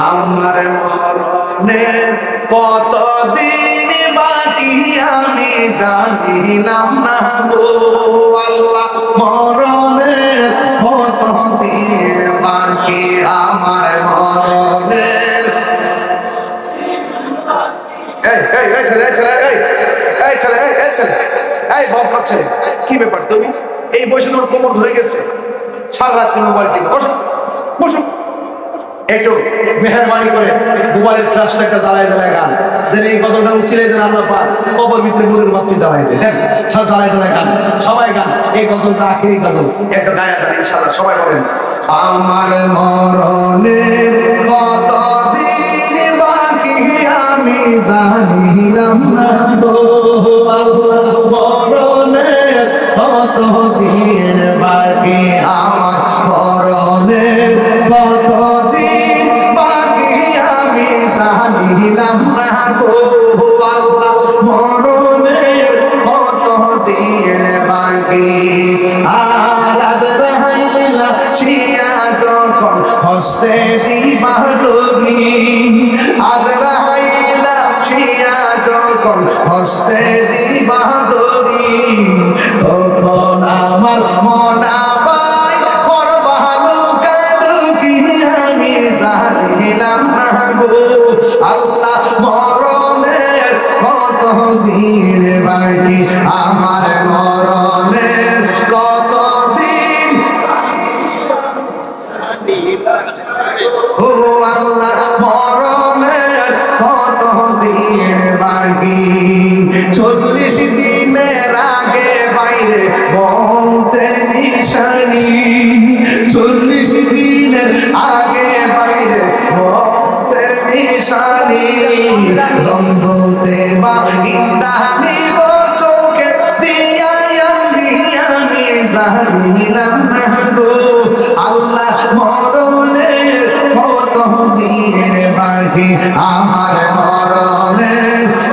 আমার মরণে কতদিন বাকি আমি জানিলাম না গো আল্লাহ। মরণে কতদিন বাকি আমার মরণে। কি ব্যাপার তুমি এই বয়সে তোমার কোমর ধরে গেছে, সারা রাত তুমি মোবাইল টিপো। বসো বসো, একটু মেহরবানি করে মোবাইলের ফ্ল্যাশটা একটা জ্বালায় জ্বালায় গান, যেন এই গজলটা উছিলে যেন আল্লাহ পাক কবর ভিতরে নূরের বাতি জ্বালাই দেয়। দেন জ্বালায় জ্বালায় গান, সবাই গান। এই গজলটা আখেরি গজল, একটা গায়া যান ইনশাআল্লাহ। সবাই বলেন আমার মরণে কতদিন বাকি আমি জানিলাম না গো আল্লাহ। মরণে কতদিন বাকি আমার মরণে কতদিন বাকি আমি জানিলাম না গো আল্লাহ। মরণে কতদিন বাকি আলাজরাইলা শিয়া যখন হস্তে দিবা ডোরি, আজরাইলা শিয়া যখন হস্তে দিবা ডোরি, তখন আমার মন আবাই করবালু কালুকি আমি জানিলাম না গো আল্লাহ। মরণের কতদিন বাকি আমার মরণের কতদিন ও আল্লাহ। মরণের কতদিন বাকি 40 দিনের আগে বাইরে মৌতের নিশানি, 40 দিনের আগে বাইরে মৌতের নিশানি। জন্দুতে বা ইন্দানি চোখে দিয়া আমি জানিলাম না গো আল্লাহ। মরণের কতদিন বাকি আমার মরণের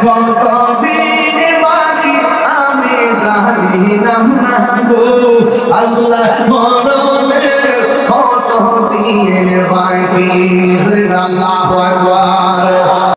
কতদিন বাকি আমি জানিলাম না গো আল্লাহ। মরণের কতদিন বাকি। আল্লাহু আকবার।